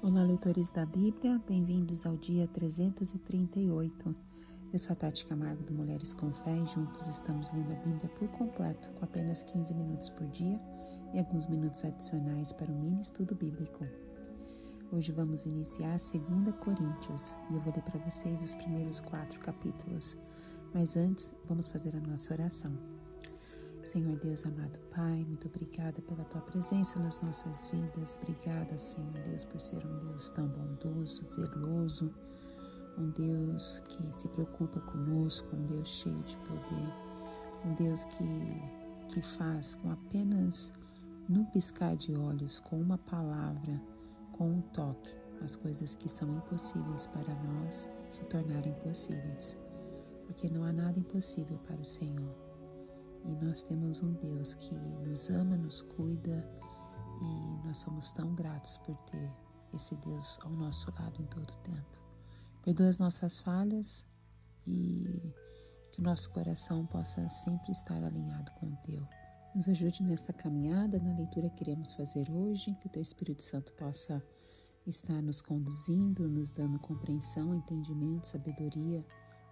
Olá, leitores da Bíblia, bem-vindos ao dia 338. Eu sou a Tati Camargo do Mulheres com Fé e juntos estamos lendo a Bíblia por completo, com apenas 15 minutos por dia e alguns minutos adicionais para o mini estudo bíblico. Hoje vamos iniciar 2 Coríntios e eu vou ler para vocês os primeiros 4 capítulos. Mas antes, vamos fazer a nossa oração. Senhor Deus, amado Pai, muito obrigada pela Tua presença nas nossas vidas. Obrigada, Senhor Deus, por ser um Deus tão bondoso, zeloso, um Deus que se preocupa conosco, um Deus cheio de poder, um Deus que faz com apenas num piscar de olhos, com uma palavra, com um toque, as coisas que são impossíveis para nós se tornarem possíveis, porque não há nada impossível para o Senhor. E nós temos um Deus que nos ama, nos cuida e nós somos tão gratos por ter esse Deus ao nosso lado em todo o tempo. Perdoa as nossas falhas e que o nosso coração possa sempre estar alinhado com o Teu. Nos ajude nesta caminhada, na leitura que iremos fazer hoje, que o Teu Espírito Santo possa estar nos conduzindo, nos dando compreensão, entendimento, sabedoria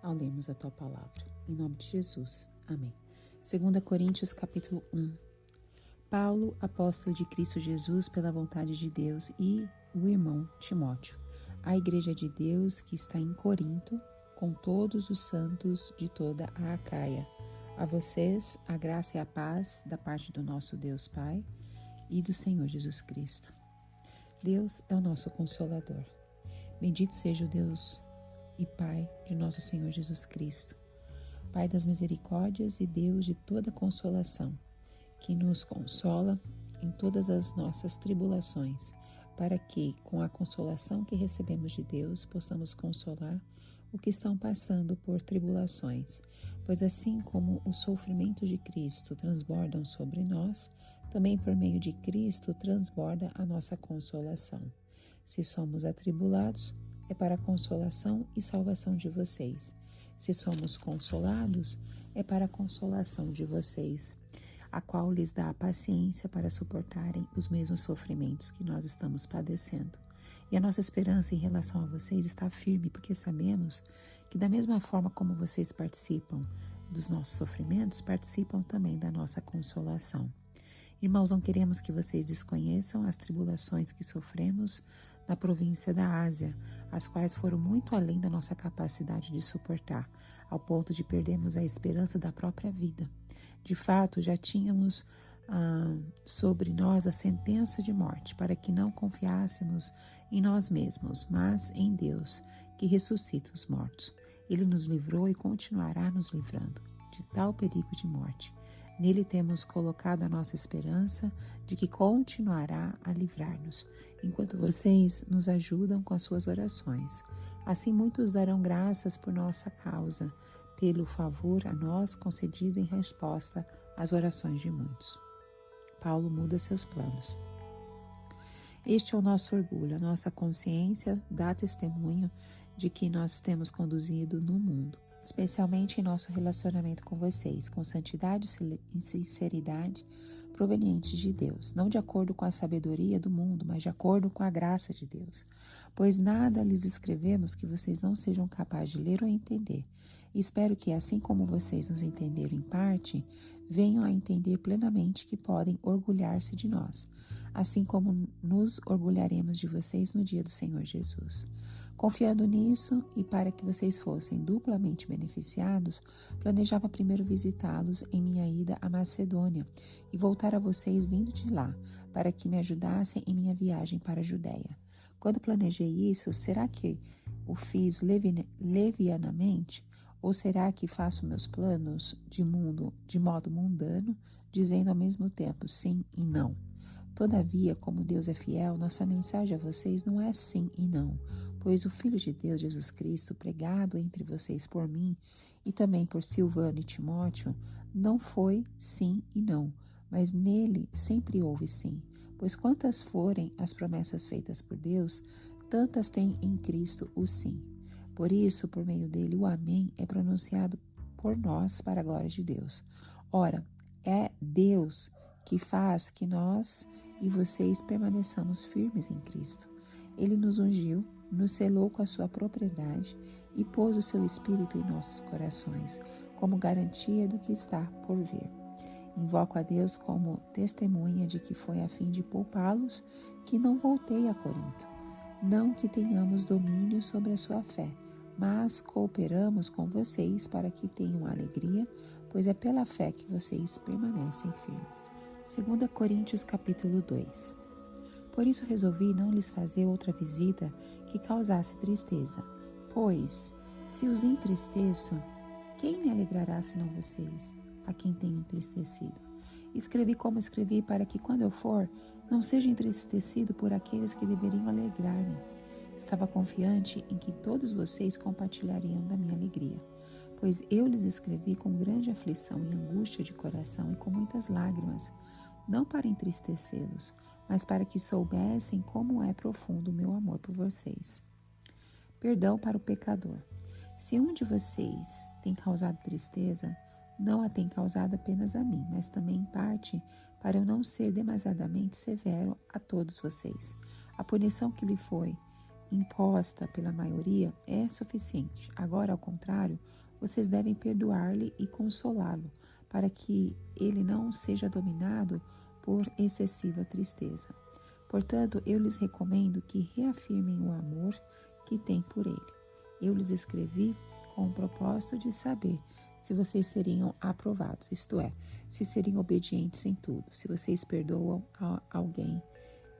ao lermos a Tua palavra. Em nome de Jesus. Amém. 2 Coríntios capítulo 1. Paulo, apóstolo de Cristo Jesus pela vontade de Deus, e o irmão Timóteo, a igreja de Deus que está em Corinto, com todos os santos de toda a Acaia. A vocês, a graça e a paz da parte do nosso Deus Pai e do Senhor Jesus Cristo. Deus é o nosso Consolador. Bendito seja o Deus e Pai de nosso Senhor Jesus Cristo, Pai das misericórdias e Deus de toda consolação, que nos consola em todas as nossas tribulações, para que, com a consolação que recebemos de Deus, possamos consolar o que estão passando por tribulações. Pois assim como os sofrimentos de Cristo transbordam sobre nós, também por meio de Cristo transborda a nossa consolação. Se somos atribulados, é para a consolação e salvação de vocês. Se somos consolados, é para a consolação de vocês, a qual lhes dá a paciência para suportarem os mesmos sofrimentos que nós estamos padecendo. E a nossa esperança em relação a vocês está firme, porque sabemos que da mesma forma como vocês participam dos nossos sofrimentos, participam também da nossa consolação. Irmãos, não queremos que vocês desconheçam as tribulações que sofremos na província da Ásia, as quais foram muito além da nossa capacidade de suportar, ao ponto de perdermos a esperança da própria vida. De fato, já tínhamos sobre nós a sentença de morte, para que não confiássemos em nós mesmos, mas em Deus, que ressuscita os mortos. Ele nos livrou e continuará nos livrando de tal perigo de morte. Nele temos colocado a nossa esperança de que continuará a livrar-nos, enquanto vocês nos ajudam com as suas orações. Assim muitos darão graças por nossa causa, pelo favor a nós concedido em resposta às orações de muitos. Paulo muda seus planos. Este é o nosso orgulho, a nossa consciência dá testemunho de que nós temos conduzido no mundo, especialmente em nosso relacionamento com vocês, com santidade e sinceridade provenientes de Deus, não de acordo com a sabedoria do mundo, mas de acordo com a graça de Deus. Pois nada lhes escrevemos que vocês não sejam capazes de ler ou entender. E espero que, assim como vocês nos entenderam em parte, venham a entender plenamente que podem orgulhar-se de nós, assim como nos orgulharemos de vocês no dia do Senhor Jesus. Confiando nisso e para que vocês fossem duplamente beneficiados, planejava primeiro visitá-los em minha ida à Macedônia e voltar a vocês vindo de lá, para que me ajudassem em minha viagem para a Judéia. Quando planejei isso, será que o fiz levianamente? Ou será que faço meus planos de modo mundano, dizendo ao mesmo tempo sim e não? Todavia, como Deus é fiel, nossa mensagem a vocês não é sim e não, pois o Filho de Deus, Jesus Cristo, pregado entre vocês por mim e também por Silvano e Timóteo, não foi sim e não, mas nele sempre houve sim, pois quantas forem as promessas feitas por Deus, tantas tem em Cristo o sim. Por isso, por meio dele, o amém é pronunciado por nós para a glória de Deus. Ora, é Deus que faz que nós e vocês permaneçamos firmes em Cristo. Ele nos ungiu, nos selou com a sua propriedade e pôs o seu Espírito em nossos corações, como garantia do que está por vir. Invoco a Deus como testemunha de que foi a fim de poupá-los que não voltei a Corinto. Não que tenhamos domínio sobre a sua fé, mas cooperamos com vocês para que tenham alegria, pois é pela fé que vocês permanecem firmes. 2 Coríntios capítulo 2. Por isso resolvi não lhes fazer outra visita que causasse tristeza, pois, se os entristeço, quem me alegrará senão vocês, a quem tenho entristecido? Escrevi como escrevi para que quando eu for, não seja entristecido por aqueles que deveriam alegrar-me. Estava confiante em que todos vocês compartilhariam da minha alegria, pois eu lhes escrevi com grande aflição e angústia de coração e com muitas lágrimas, não para entristecê-los, mas para que soubessem como é profundo o meu amor por vocês. Perdão para o pecador. Se um de vocês tem causado tristeza, não a tem causado apenas a mim, mas também em parte para eu não ser demasiadamente severo a todos vocês. A punição que lhe foi imposta pela maioria é suficiente. Agora, ao contrário, vocês devem perdoar-lhe e consolá-lo, para que ele não seja dominado por excessiva tristeza. Portanto, eu lhes recomendo que reafirmem o amor que têm por ele. Eu lhes escrevi com o propósito de saber se vocês seriam aprovados, isto é, se seriam obedientes em tudo. Se vocês perdoam a alguém,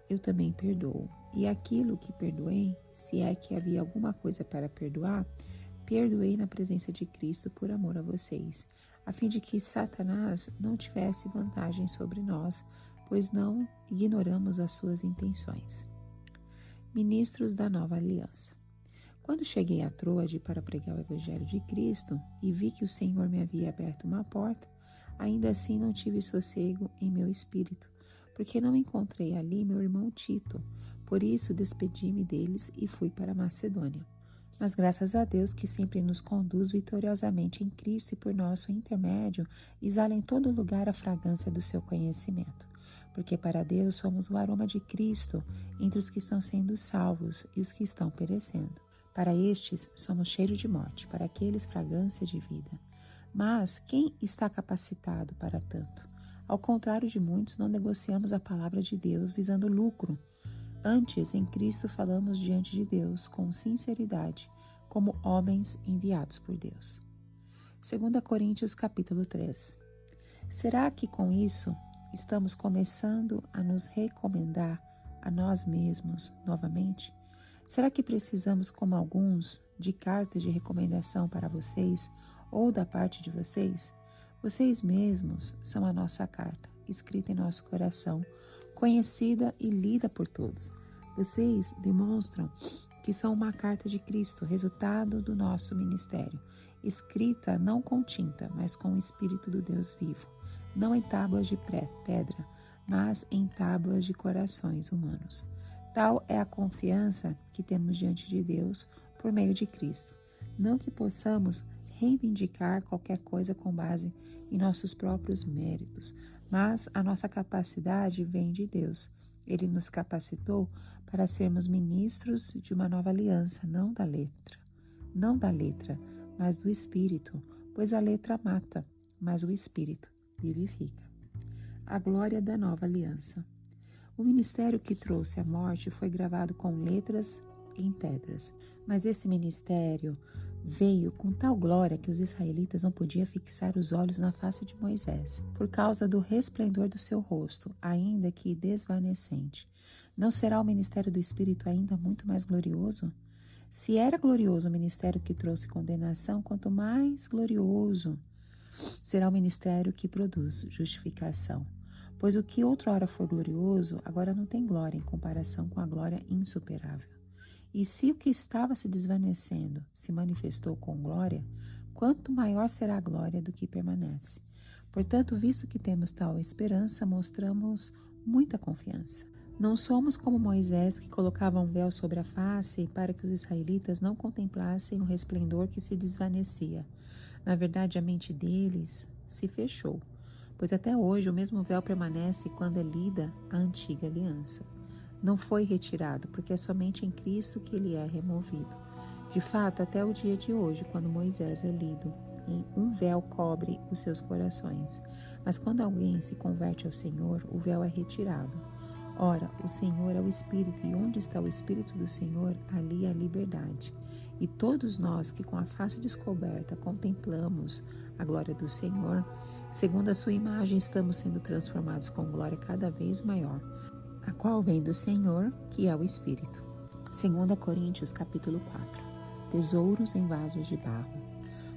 eu também perdoo. E aquilo que perdoei, se é que havia alguma coisa para perdoar, perdoei na presença de Cristo por amor a vocês, a fim de que Satanás não tivesse vantagem sobre nós, pois não ignoramos as suas intenções. Ministros da Nova Aliança. Quando cheguei a Troade para pregar o Evangelho de Cristo e vi que o Senhor me havia aberto uma porta, ainda assim não tive sossego em meu espírito, porque não encontrei ali meu irmão Tito. Por isso despedi-me deles e fui para Macedônia. Mas graças a Deus que sempre nos conduz vitoriosamente em Cristo e por nosso intermédio exala em todo lugar a fragrância do seu conhecimento. Porque para Deus somos o aroma de Cristo entre os que estão sendo salvos e os que estão perecendo. Para estes somos cheiro de morte, para aqueles fragrância de vida. Mas quem está capacitado para tanto? Ao contrário de muitos, não negociamos a palavra de Deus visando lucro. Antes, em Cristo falamos diante de Deus com sinceridade, como homens enviados por Deus. 2 Coríntios capítulo 3. Será que com isso estamos começando a nos recomendar a nós mesmos novamente? Será que precisamos, como alguns, de cartas de recomendação para vocês ou da parte de vocês? Vocês mesmos são a nossa carta, escrita em nosso coração, conhecida e lida por todos. Vocês demonstram que são uma carta de Cristo, resultado do nosso ministério, escrita não com tinta, mas com o Espírito do Deus vivo, não em tábuas de pedra, mas em tábuas de corações humanos. Tal é a confiança que temos diante de Deus por meio de Cristo. Não que possamos reivindicar qualquer coisa com base em nossos próprios méritos, mas a nossa capacidade vem de Deus. Ele nos capacitou para sermos ministros de uma nova aliança, não da letra, mas do Espírito, pois a letra mata, mas o Espírito vivifica. A glória da nova aliança. O ministério que trouxe a morte foi gravado com letras em pedras, mas esse ministério veio com tal glória que os israelitas não podiam fixar os olhos na face de Moisés, por causa do resplendor do seu rosto, ainda que desvanecente. Não será o ministério do Espírito ainda muito mais glorioso? Se era glorioso o ministério que trouxe condenação, quanto mais glorioso será o ministério que produz justificação. Pois o que outrora foi glorioso, agora não tem glória em comparação com a glória insuperável. E se o que estava se desvanecendo se manifestou com glória, quanto maior será a glória do que permanece. Portanto, visto que temos tal esperança, mostramos muita confiança. Não somos como Moisés, que colocava um véu sobre a face para que os israelitas não contemplassem o resplendor que se desvanecia. Na verdade, a mente deles se fechou, pois até hoje o mesmo véu permanece quando é lida a antiga aliança. não foi retirado, porque é somente em Cristo que ele é removido. De fato, até o dia de hoje, quando Moisés é lido, um véu cobre os seus corações. Mas quando alguém se converte ao Senhor, o véu é retirado. Ora, o Senhor é o Espírito, e onde está o Espírito do Senhor, ali há liberdade. E todos nós que com a face descoberta contemplamos a glória do Senhor, segundo a sua imagem, estamos sendo transformados com glória cada vez maior, a qual vem do Senhor, que é o Espírito. 2 Coríntios capítulo 4. Tesouros em vasos de barro.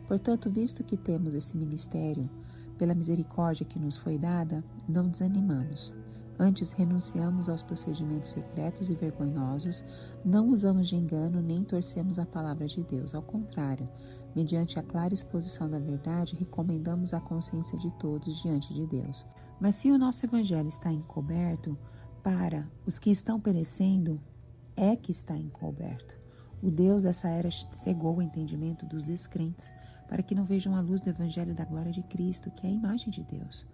Portanto, visto que temos esse ministério, pela misericórdia que nos foi dada, não desanimamos. Antes renunciamos aos procedimentos secretos e vergonhosos, não usamos de engano nem torcemos a palavra de Deus. Ao contrário, mediante a clara exposição da verdade, recomendamos a consciência de todos diante de Deus. Mas se o nosso evangelho está encoberto, para os que estão perecendo, é que está encoberto. O Deus dessa era cegou o entendimento dos descrentes, para que não vejam a luz do evangelho da glória de Cristo, que é a imagem de Deus.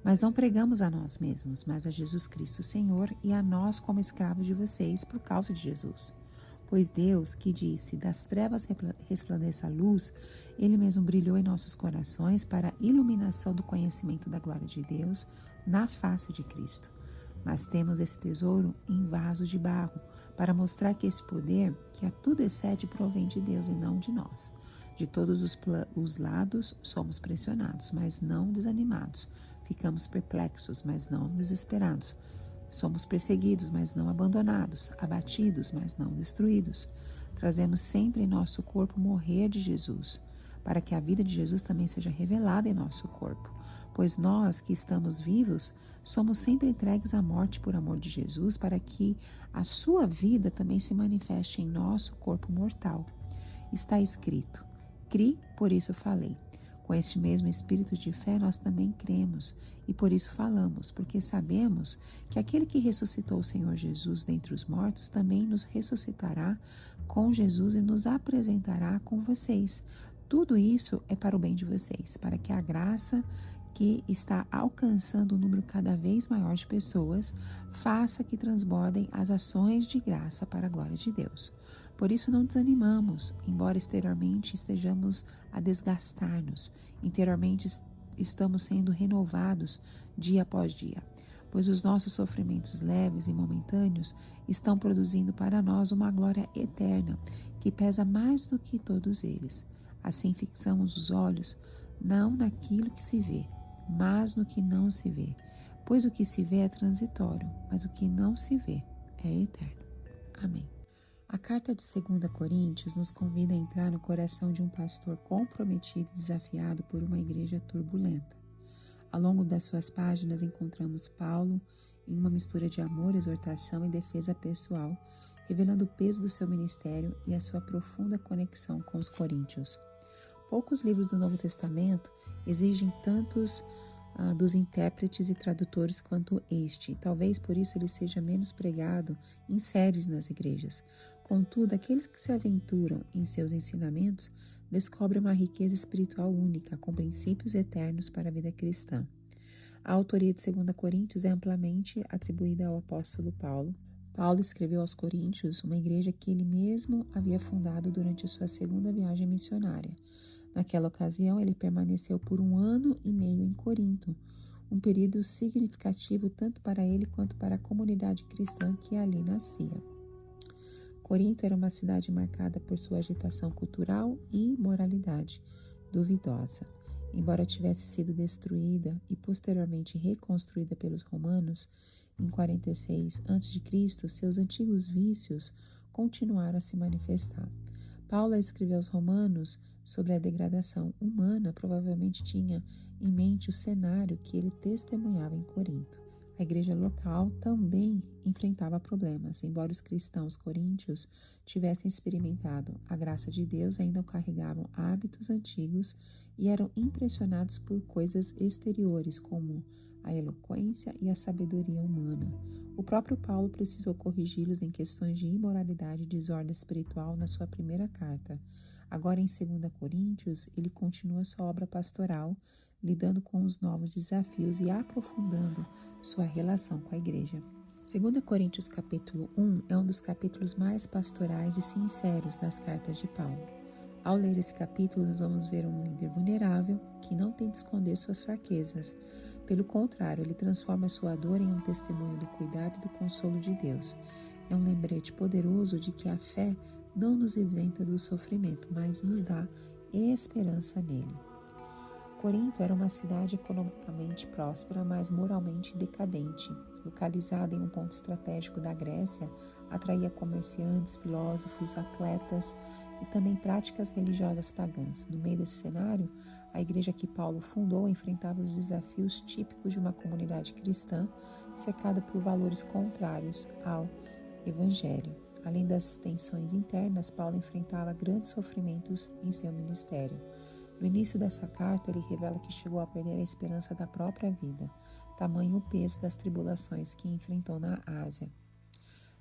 Mas não pregamos a nós mesmos, mas a Jesus Cristo Senhor e a nós como escravos de vocês por causa de Jesus. Pois Deus, que disse, das trevas resplandeça a luz, Ele mesmo brilhou em nossos corações para a iluminação do conhecimento da glória de Deus na face de Cristo. Mas temos esse tesouro em vasos de barro, para mostrar que esse poder, que a tudo excede, provém de Deus e não de nós. De todos os lados somos pressionados, mas não desanimados. Ficamos perplexos, mas não desesperados. Somos perseguidos, mas não abandonados. Abatidos, mas não destruídos. Trazemos sempre em nosso corpo morrer de Jesus, para que a vida de Jesus também seja revelada em nosso corpo. Pois nós que estamos vivos, somos sempre entregues à morte por amor de Jesus, para que a sua vida também se manifeste em nosso corpo mortal. Está escrito: cri, por isso falei. Com este mesmo espírito de fé nós também cremos, e por isso falamos, porque sabemos que aquele que ressuscitou o Senhor Jesus dentre os mortos também nos ressuscitará com Jesus e nos apresentará com vocês. Tudo isso é para o bem de vocês, para que a graça que está alcançando um número cada vez maior de pessoas faça que transbordem as ações de graça para a glória de Deus. Por isso não desanimamos, embora exteriormente estejamos a desgastar-nos, interiormente estamos sendo renovados dia após dia, pois os nossos sofrimentos leves e momentâneos estão produzindo para nós uma glória eterna, que pesa mais do que todos eles. Assim fixamos os olhos não naquilo que se vê, mas no que não se vê, pois o que se vê é transitório, mas o que não se vê é eterno. Amém. A carta de 2 Coríntios nos convida a entrar no coração de um pastor comprometido e desafiado por uma igreja turbulenta. Ao longo das suas páginas encontramos Paulo em uma mistura de amor, exortação e defesa pessoal, revelando o peso do seu ministério e a sua profunda conexão com os coríntios. Poucos livros do Novo Testamento exigem tantos dos intérpretes e tradutores quanto este. Talvez por isso ele seja menos pregado em séries nas igrejas. Contudo, aqueles que se aventuram em seus ensinamentos descobrem uma riqueza espiritual única, com princípios eternos para a vida cristã. A autoria de 2 Coríntios é amplamente atribuída ao apóstolo Paulo. Paulo escreveu aos Coríntios, uma igreja que ele mesmo havia fundado durante a sua segunda viagem missionária. Naquela ocasião, ele permaneceu por 1 ano e meio em Corinto, um período significativo tanto para ele quanto para a comunidade cristã que ali nascia. Corinto era uma cidade marcada por sua agitação cultural e moralidade duvidosa. Embora tivesse sido destruída e posteriormente reconstruída pelos romanos em 46 a.C., seus antigos vícios continuaram a se manifestar. Paulo escreveu aos romanos sobre a degradação humana, provavelmente tinha em mente o cenário que ele testemunhava em Corinto. A igreja local também enfrentava problemas. Embora os cristãos coríntios tivessem experimentado a graça de Deus, ainda carregavam hábitos antigos e eram impressionados por coisas exteriores, como a eloquência e a sabedoria humana. O próprio Paulo precisou corrigi-los em questões de imoralidade e desordem espiritual na sua primeira carta. Agora, em 2 Coríntios, ele continua sua obra pastoral, lidando com os novos desafios e aprofundando sua relação com a igreja. 2 Coríntios capítulo 1 é um dos capítulos mais pastorais e sinceros das cartas de Paulo. Ao ler esse capítulo, nós vamos ver um líder vulnerável que não tenta esconder suas fraquezas. Pelo contrário, ele transforma sua dor em um testemunho do cuidado e do consolo de Deus. É um lembrete poderoso de que a fé não nos isenta do sofrimento, mas nos dá esperança nele. Corinto era uma cidade economicamente próspera, mas moralmente decadente. Localizada em um ponto estratégico da Grécia, atraía comerciantes, filósofos, atletas e também práticas religiosas pagãs. No meio desse cenário, a igreja que Paulo fundou enfrentava os desafios típicos de uma comunidade cristã cercada por valores contrários ao Evangelho. Além das tensões internas, Paulo enfrentava grandes sofrimentos em seu ministério. No início dessa carta, ele revela que chegou a perder a esperança da própria vida, tamanho o peso das tribulações que enfrentou na Ásia.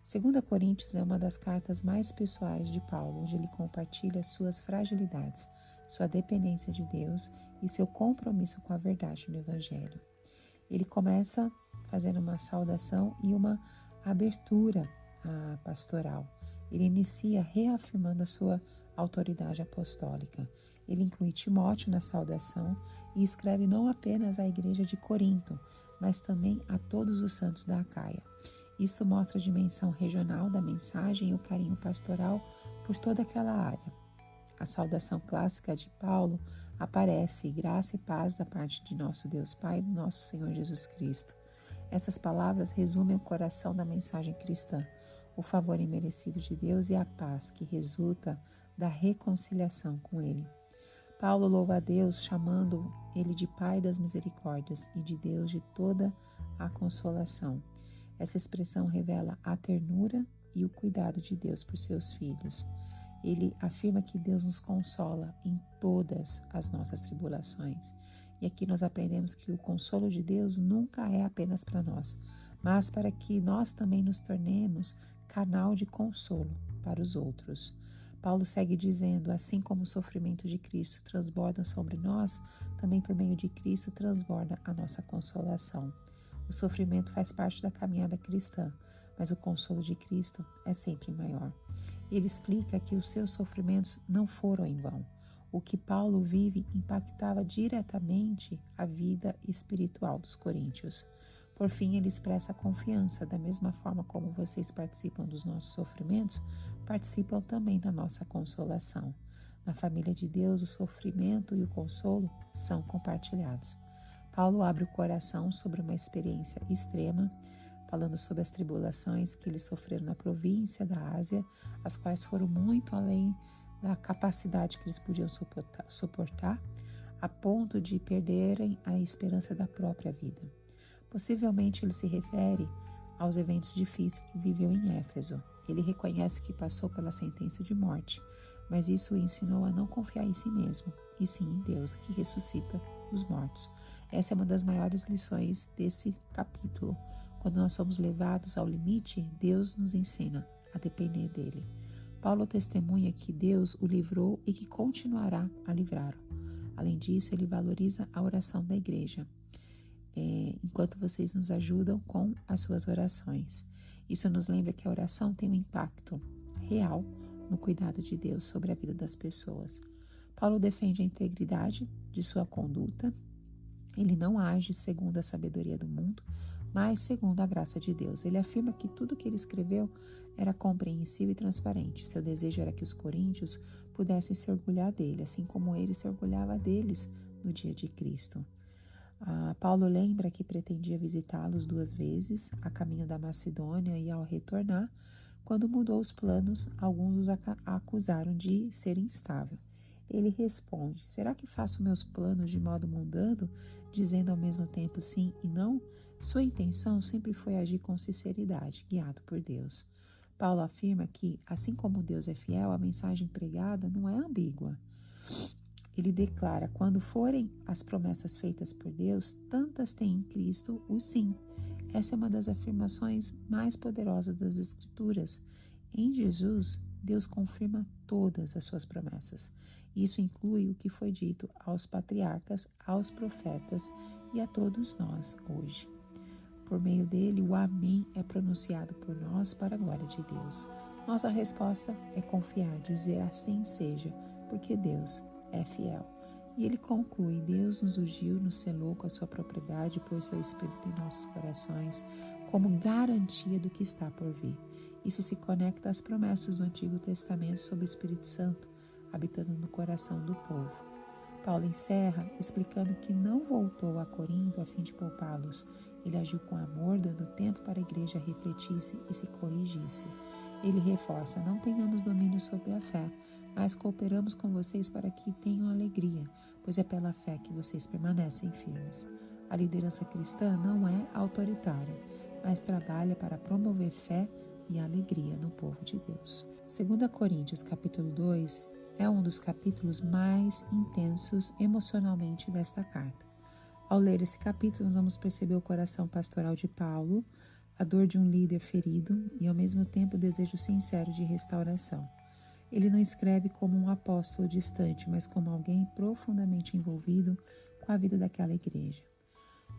2 Coríntios é uma das cartas mais pessoais de Paulo, onde ele compartilha suas fragilidades, sua dependência de Deus e seu compromisso com a verdade no Evangelho. Ele começa fazendo uma saudação e uma abertura pastoral. Ele inicia reafirmando a sua autoridade apostólica. Ele inclui Timóteo na saudação e escreve não apenas à igreja de Corinto, mas também a todos os santos da Acaia. Isso mostra a dimensão regional da mensagem e o carinho pastoral por toda aquela área. A saudação clássica de Paulo aparece: graça e paz da parte de nosso Deus Pai e do nosso Senhor Jesus Cristo. Essas palavras resumem o coração da mensagem cristã, o favor imerecido de Deus e a paz que resulta da reconciliação com Ele. Paulo louva a Deus, chamando Ele de Pai das misericórdias e de Deus de toda a consolação. Essa expressão revela a ternura e o cuidado de Deus por seus filhos. Ele afirma que Deus nos consola em todas as nossas tribulações. E aqui nós aprendemos que o consolo de Deus nunca é apenas para nós, mas para que nós também nos tornemos canal de consolo para os outros. Paulo segue dizendo: assim como o sofrimento de Cristo transborda sobre nós, também por meio de Cristo transborda a nossa consolação. O sofrimento faz parte da caminhada cristã, mas o consolo de Cristo é sempre maior. Ele explica que os seus sofrimentos não foram em vão. O que Paulo vive impactava diretamente a vida espiritual dos coríntios. Por fim, ele expressa a confiança: da mesma forma como vocês participam dos nossos sofrimentos, participam também da nossa consolação. Na família de Deus, o sofrimento e o consolo são compartilhados. Paulo abre o coração sobre uma experiência extrema, falando sobre as tribulações que eles sofreram na província da Ásia, as quais foram muito além da capacidade que eles podiam suportar, a ponto de perderem a esperança da própria vida. Possivelmente ele se refere aos eventos difíceis que viveu em Éfeso. Ele reconhece que passou pela sentença de morte, mas isso o ensinou a não confiar em si mesmo, e sim em Deus, que ressuscita os mortos. Essa é uma das maiores lições desse capítulo. Quando nós somos levados ao limite, Deus nos ensina a depender dele. Paulo testemunha que Deus o livrou e que continuará a livrá-lo. Além disso, ele valoriza a oração da igreja, enquanto vocês nos ajudam com as suas orações. Isso nos lembra que a oração tem um impacto real no cuidado de Deus sobre a vida das pessoas. Paulo defende a integridade de sua conduta. Ele não age segundo a sabedoria do mundo, mas segundo a graça de Deus. Ele afirma que tudo que ele escreveu era compreensível e transparente. Seu desejo era que os coríntios pudessem se orgulhar dele, assim como ele se orgulhava deles no dia de Cristo. Paulo lembra que pretendia visitá-los 2 vezes, a caminho da Macedônia, e ao retornar, quando mudou os planos, alguns os acusaram de ser instável. Ele responde: será que faço meus planos de modo mundano, dizendo ao mesmo tempo sim e não? Sua intenção sempre foi agir com sinceridade, guiado por Deus. Paulo afirma que, assim como Deus é fiel, a mensagem pregada não é ambígua. Ele declara: quando forem as promessas feitas por Deus, tantas têm em Cristo o sim. Essa é uma das afirmações mais poderosas das Escrituras. Em Jesus, Deus confirma todas as suas promessas. Isso inclui o que foi dito aos patriarcas, aos profetas e a todos nós hoje. Por meio dele, o amém é pronunciado por nós para a glória de Deus. Nossa resposta é confiar, dizer assim seja, porque Deus é fiel. E ele conclui: Deus nos ungiu, nos selou com a sua propriedade, pôs seu Espírito em nossos corações, como garantia do que está por vir. Isso se conecta às promessas do Antigo Testamento sobre o Espírito Santo, habitando no coração do povo. Paulo encerra explicando que não voltou a Corinto a fim de poupá-los. Ele agiu com amor, dando tempo para a igreja refletisse e se corrigisse. Ele reforça: não tenhamos domínio sobre a fé, mas cooperamos com vocês para que tenham alegria, pois é pela fé que vocês permanecem firmes. A liderança cristã não é autoritária, mas trabalha para promover fé e alegria no povo de Deus. 2 Coríntios capítulo 2 é um dos capítulos mais intensos emocionalmente desta carta. Ao ler esse capítulo, vamos perceber o coração pastoral de Paulo, a dor de um líder ferido e, ao mesmo tempo, o desejo sincero de restauração. Ele não escreve como um apóstolo distante, mas como alguém profundamente envolvido com a vida daquela igreja.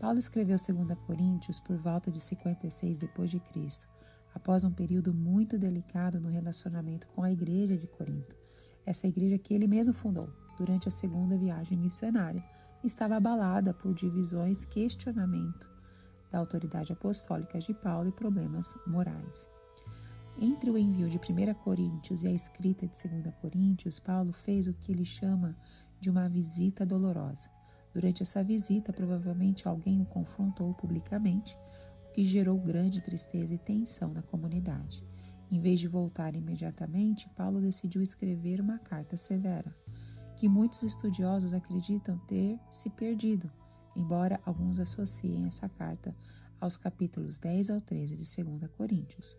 Paulo escreveu 2 Coríntios por volta de 56 d.C., após um período muito delicado no relacionamento com a igreja de Corinto. Essa igreja que ele mesmo fundou durante a segunda viagem missionária estava abalada por divisões, questionamento da autoridade apostólica de Paulo e problemas morais. Entre o envio de 1 Coríntios e a escrita de 2 Coríntios, Paulo fez o que ele chama de uma visita dolorosa. Durante essa visita, provavelmente alguém o confrontou publicamente, o que gerou grande tristeza e tensão na comunidade. Em vez de voltar imediatamente, Paulo decidiu escrever uma carta severa, que muitos estudiosos acreditam ter se perdido, embora alguns associem essa carta aos capítulos 10 ao 13 de 2 Coríntios.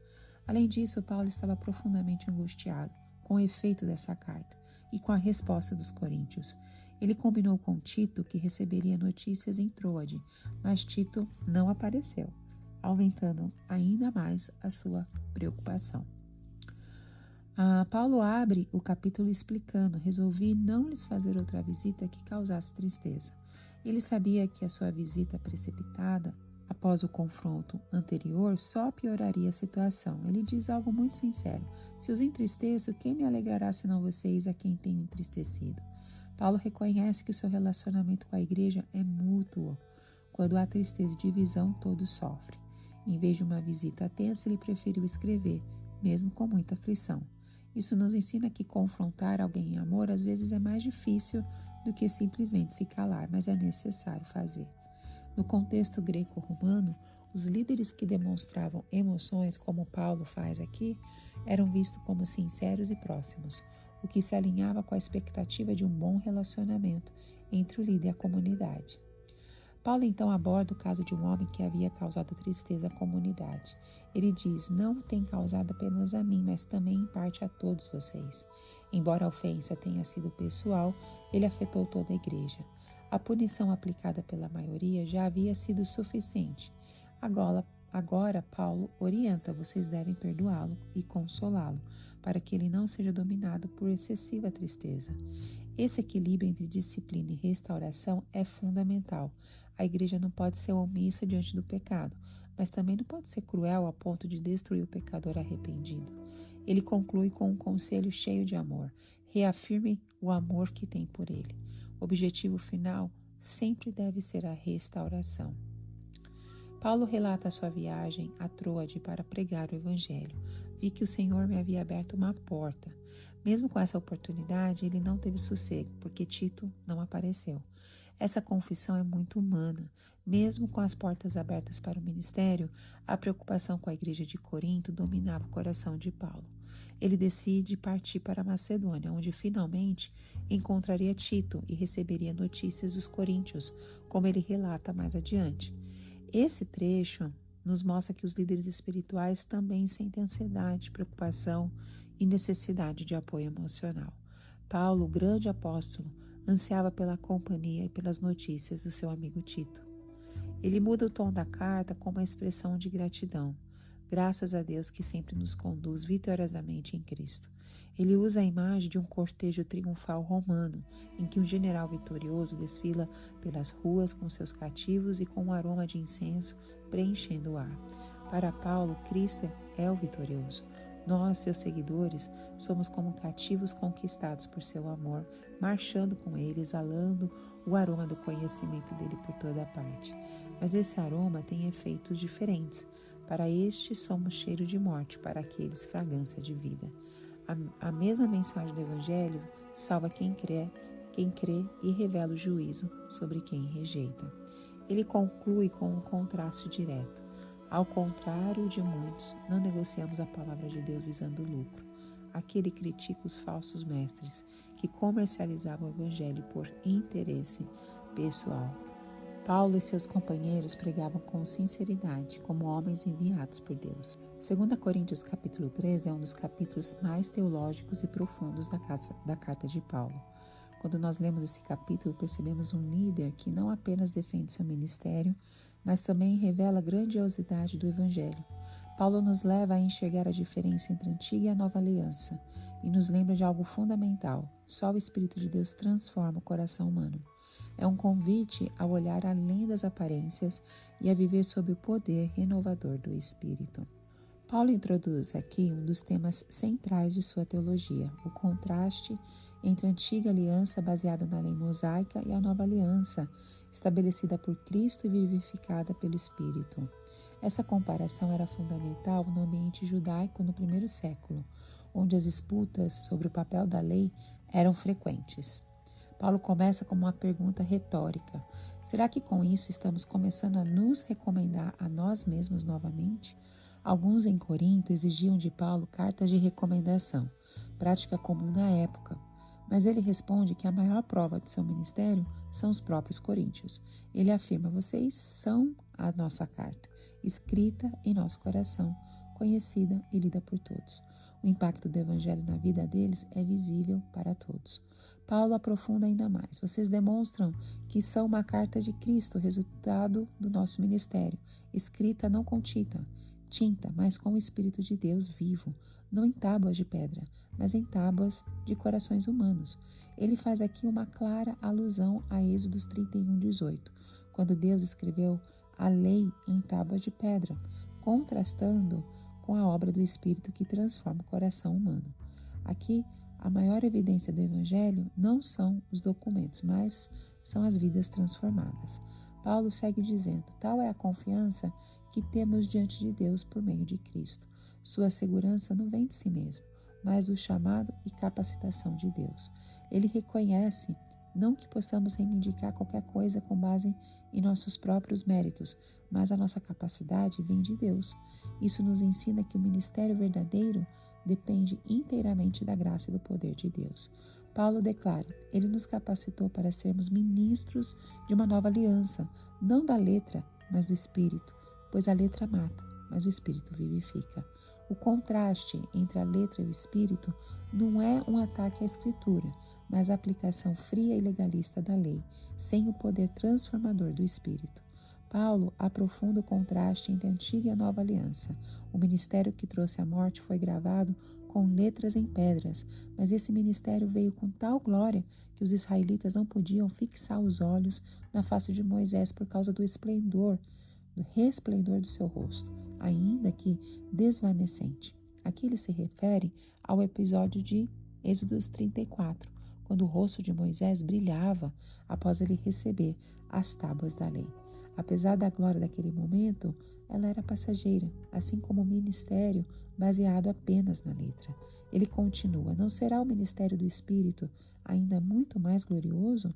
Além disso, Paulo estava profundamente angustiado com o efeito dessa carta e com a resposta dos coríntios. Ele combinou com Tito que receberia notícias em Troade, mas Tito não apareceu, aumentando ainda mais a sua preocupação. Paulo abre o capítulo explicando: resolvi não lhes fazer outra visita que causasse tristeza. Ele sabia que a sua visita precipitada, após o confronto anterior, só pioraria a situação. Ele diz algo muito sincero: se os entristeço, quem me alegrará senão vocês, a quem tenho entristecido? Paulo reconhece que o seu relacionamento com a igreja é mútuo. Quando há tristeza e divisão, todos sofrem. Em vez de uma visita tensa, ele preferiu escrever, mesmo com muita aflição. Isso nos ensina que confrontar alguém em amor às vezes é mais difícil do que simplesmente se calar, mas é necessário fazer. No contexto greco-romano, os líderes que demonstravam emoções, como Paulo faz aqui, eram vistos como sinceros e próximos, o que se alinhava com a expectativa de um bom relacionamento entre o líder e a comunidade. Paulo então aborda o caso de um homem que havia causado tristeza à comunidade. Ele diz: não tem causado apenas a mim, mas também em parte a todos vocês. Embora a ofensa tenha sido pessoal, ele afetou toda a igreja. A punição aplicada pela maioria já havia sido suficiente. Agora Paulo orienta: vocês devem perdoá-lo e consolá-lo, para que ele não seja dominado por excessiva tristeza. Esse equilíbrio entre disciplina e restauração é fundamental. A igreja não pode ser omissa diante do pecado, mas também não pode ser cruel a ponto de destruir o pecador arrependido. Ele conclui com um conselho cheio de amor: reafirme o amor que tem por ele. O objetivo final sempre deve ser a restauração. Paulo relata a sua viagem a Troade para pregar o evangelho. Vi que o Senhor me havia aberto uma porta. Mesmo com essa oportunidade, ele não teve sossego, porque Tito não apareceu. Essa confissão é muito humana. Mesmo com as portas abertas para o ministério, a preocupação com a igreja de Corinto dominava o coração de Paulo. Ele decide partir para a Macedônia, onde finalmente encontraria Tito e receberia notícias dos coríntios, como ele relata mais adiante. Esse trecho nos mostra que os líderes espirituais também sentem ansiedade, preocupação e necessidade de apoio emocional. Paulo, o grande apóstolo, ansiava pela companhia e pelas notícias do seu amigo Tito. Ele muda o tom da carta com uma expressão de gratidão. Graças a Deus que sempre nos conduz vitoriosamente em Cristo. Ele usa a imagem de um cortejo triunfal romano, em que um general vitorioso desfila pelas ruas com seus cativos e com um aroma de incenso preenchendo o ar. Para Paulo, Cristo é o vitorioso. Nós, seus seguidores, somos como cativos conquistados por seu amor, marchando com ele, exalando o aroma do conhecimento dele por toda parte. Mas esse aroma tem efeitos diferentes. Para estes somos cheiro de morte, para aqueles fragrância de vida. A mesma mensagem do Evangelho salva quem crê e revela o juízo sobre quem rejeita. Ele conclui com um contraste direto. Ao contrário de muitos, não negociamos a palavra de Deus visando lucro. Aquele critica os falsos mestres que comercializavam o Evangelho por interesse pessoal. Paulo e seus companheiros pregavam com sinceridade, como homens enviados por Deus. 2 Coríntios capítulo 13 é um dos capítulos mais teológicos e profundos da carta de Paulo. Quando nós lemos esse capítulo, percebemos um líder que não apenas defende seu ministério, mas também revela a grandiosidade do Evangelho. Paulo nos leva a enxergar a diferença entre a antiga e a nova aliança e nos lembra de algo fundamental: só o Espírito de Deus transforma o coração humano. É um convite a olhar além das aparências e a viver sob o poder renovador do Espírito. Paulo introduz aqui um dos temas centrais de sua teologia, o contraste entre a antiga aliança baseada na lei mosaica e a nova aliança, estabelecida por Cristo e vivificada pelo Espírito. Essa comparação era fundamental no ambiente judaico no primeiro século, onde as disputas sobre o papel da lei eram frequentes. Paulo começa com uma pergunta retórica. Será que com isso estamos começando a nos recomendar a nós mesmos novamente? Alguns em Corinto exigiam de Paulo cartas de recomendação, prática comum na época. Mas ele responde que a maior prova de seu ministério são os próprios coríntios. Ele afirma: vocês são a nossa carta, escrita em nosso coração, conhecida e lida por todos. O impacto do evangelho na vida deles é visível para todos. Paulo aprofunda ainda mais. Vocês demonstram que são uma carta de Cristo, resultado do nosso ministério, escrita não com tinta, mas com o Espírito de Deus vivo, não em tábuas de pedra, mas em tábuas de corações humanos. Ele faz aqui uma clara alusão a Êxodo 31:18, quando Deus escreveu a lei em tábuas de pedra, contrastando com a obra do Espírito que transforma o coração humano. Aqui, a maior evidência do Evangelho não são os documentos, mas são as vidas transformadas. Paulo segue dizendo: tal é a confiança que temos diante de Deus por meio de Cristo. Sua segurança não vem de si mesmo, mas do chamado e capacitação de Deus. Ele reconhece não que possamos reivindicar qualquer coisa com base em nossos próprios méritos, mas a nossa capacidade vem de Deus. Isso nos ensina que o ministério verdadeiro depende inteiramente da graça e do poder de Deus. Paulo declara: ele nos capacitou para sermos ministros de uma nova aliança, não da letra, mas do Espírito, pois a letra mata, mas o Espírito vivifica. O contraste entre a letra e o Espírito não é um ataque à Escritura, mas a aplicação fria e legalista da lei, sem o poder transformador do Espírito. Paulo aprofunda o contraste entre a antiga e a nova aliança. O ministério que trouxe a morte foi gravado com letras em pedras, mas esse ministério veio com tal glória que os israelitas não podiam fixar os olhos na face de Moisés por causa do resplendor do seu rosto, ainda que desvanecente. Aqui ele se refere ao episódio de Êxodo 34, quando o rosto de Moisés brilhava após ele receber as tábuas da lei. Apesar da glória daquele momento, ela era passageira, assim como o ministério baseado apenas na letra. Ele continua: não será o ministério do Espírito ainda muito mais glorioso?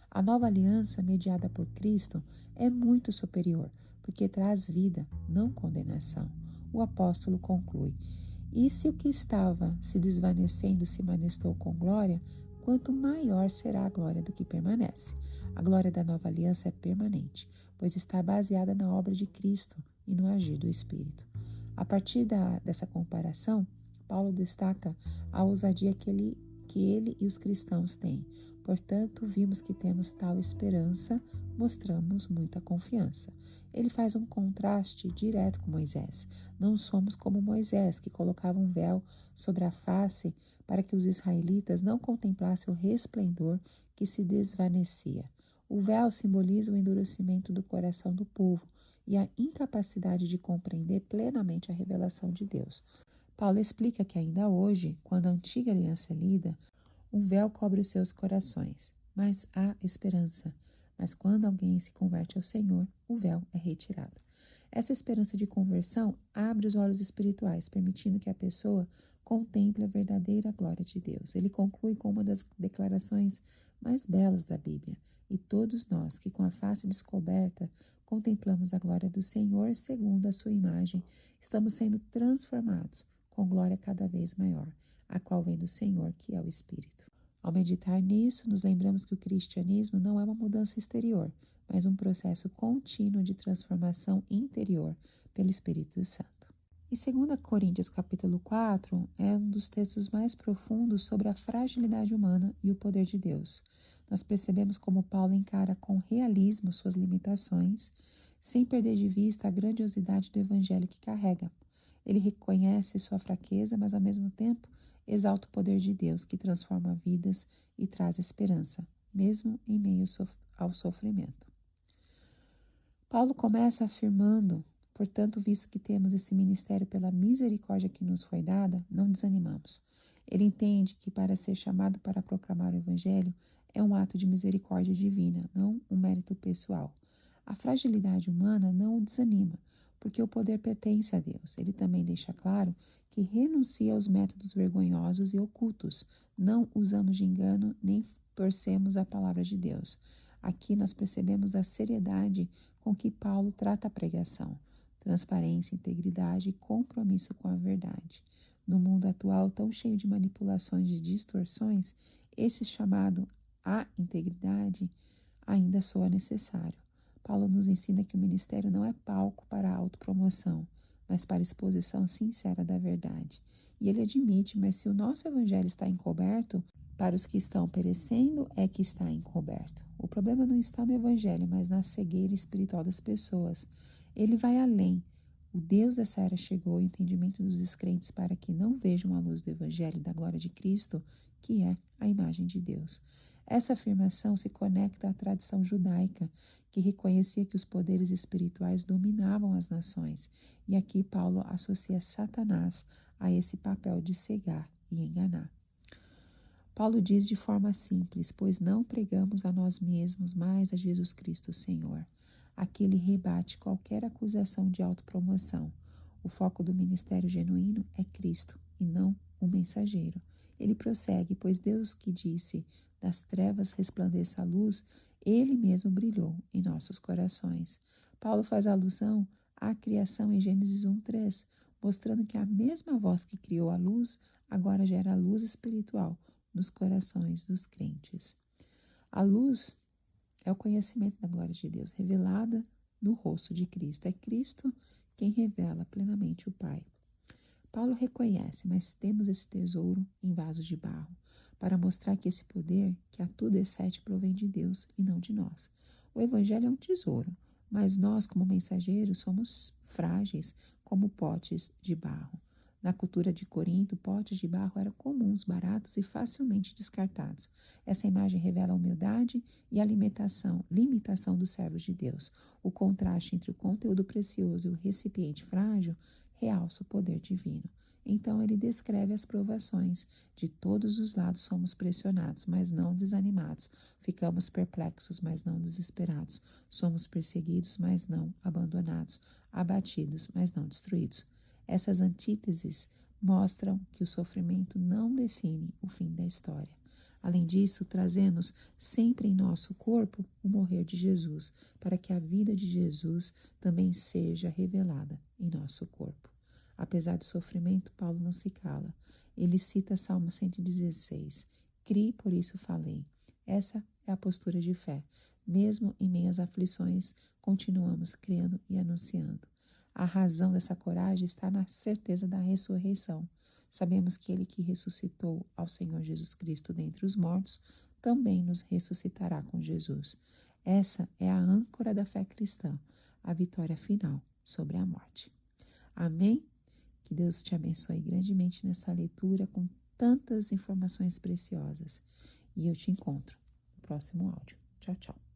A nova aliança mediada por Cristo é muito superior, porque traz vida, não condenação. O apóstolo conclui: e se o que estava se desvanecendo se manifestou com glória, quanto maior será a glória do que permanece. A glória da nova aliança é permanente, pois está baseada na obra de Cristo e no agir do Espírito. A partir dessa comparação, Paulo destaca a ousadia que ele e os cristãos têm. Portanto, vimos que temos tal esperança, mostramos muita confiança. Ele faz um contraste direto com Moisés. Não somos como Moisés, que colocava um véu sobre a face para que os israelitas não contemplassem o resplendor que se desvanecia. O véu simboliza o endurecimento do coração do povo e a incapacidade de compreender plenamente a revelação de Deus. Paulo explica que ainda hoje, quando a antiga aliança é lida, um véu cobre os seus corações, mas há esperança. Mas quando alguém se converte ao Senhor, o véu é retirado. Essa esperança de conversão abre os olhos espirituais, permitindo que a pessoa contemple a verdadeira glória de Deus. Ele conclui com uma das declarações mais belas da Bíblia. E todos nós que com a face descoberta contemplamos a glória do Senhor segundo a sua imagem, estamos sendo transformados com glória cada vez maior, a qual vem do Senhor, que é o Espírito. Ao meditar nisso, nos lembramos que o cristianismo não é uma mudança exterior, mas um processo contínuo de transformação interior pelo Espírito Santo. E 2 Coríntios capítulo 4 é um dos textos mais profundos sobre a fragilidade humana e o poder de Deus. Nós percebemos como Paulo encara com realismo suas limitações, sem perder de vista a grandiosidade do evangelho que carrega. Ele reconhece sua fraqueza, mas ao mesmo tempo exalta o poder de Deus que transforma vidas e traz esperança, mesmo em meio ao sofrimento. Paulo começa afirmando: portanto, visto que temos esse ministério pela misericórdia que nos foi dada, não desanimamos. Ele entende que para ser chamado para proclamar o evangelho é um ato de misericórdia divina, não um mérito pessoal. A fragilidade humana não o desanima, porque o poder pertence a Deus. Ele também deixa claro que renuncia aos métodos vergonhosos e ocultos. Não usamos de engano nem torcemos a palavra de Deus. Aqui nós percebemos a seriedade com que Paulo trata a pregação, transparência, integridade e compromisso com a verdade. No mundo atual tão cheio de manipulações e distorções, esse chamado à integridade ainda soa necessário. Paulo nos ensina que o ministério não é palco para a autopromoção, mas para a exposição sincera da verdade. E ele admite, mas se o nosso evangelho está encoberto, para os que estão perecendo é que está encoberto. O problema não está no evangelho, mas na cegueira espiritual das pessoas. Ele vai além. O Deus dessa era chegou ao entendimento dos descrentes para que não vejam a luz do evangelho e da glória de Cristo, que é a imagem de Deus. Essa afirmação se conecta à tradição judaica, que reconhecia que os poderes espirituais dominavam as nações. E aqui Paulo associa Satanás a esse papel de cegar e enganar. Paulo diz de forma simples: pois não pregamos a nós mesmos, mas a Jesus Cristo, Senhor. Aqui ele rebate qualquer acusação de autopromoção. O foco do ministério genuíno é Cristo e não o mensageiro. Ele prossegue: pois Deus que disse, das trevas resplandeça a luz, ele mesmo brilhou em nossos corações. Paulo faz alusão à criação em Gênesis 1:3, mostrando que a mesma voz que criou a luz agora gera a luz espiritual nos corações dos crentes. A luz é o conhecimento da glória de Deus revelada no rosto de Cristo. É Cristo quem revela plenamente o Pai. Paulo reconhece, mas temos esse tesouro em vasos de barro, para mostrar que esse poder, que a tudo excede, provém de Deus e não de nós. O Evangelho é um tesouro, mas nós, como mensageiros, somos frágeis como potes de barro. Na cultura de Corinto, potes de barro eram comuns, baratos e facilmente descartados. Essa imagem revela a humildade e a limitação dos servos de Deus. O contraste entre o conteúdo precioso e o recipiente frágil realça o poder divino. Então ele descreve as provações. De todos os lados somos pressionados, mas não desanimados. Ficamos perplexos, mas não desesperados. Somos perseguidos, mas não abandonados. Abatidos, mas não destruídos. Essas antíteses mostram que o sofrimento não define o fim da história. Além disso, trazemos sempre em nosso corpo o morrer de Jesus, para que a vida de Jesus também seja revelada em nosso corpo. Apesar do sofrimento, Paulo não se cala. Ele cita Salmo 116. Crie, por isso falei. Essa é a postura de fé. Mesmo em meio às aflições, continuamos crendo e anunciando. A razão dessa coragem está na certeza da ressurreição. Sabemos que ele que ressuscitou ao Senhor Jesus Cristo dentre os mortos, também nos ressuscitará com Jesus. Essa é a âncora da fé cristã, a vitória final sobre a morte. Amém? Que Deus te abençoe grandemente nessa leitura com tantas informações preciosas. E eu te encontro no próximo áudio. Tchau, tchau.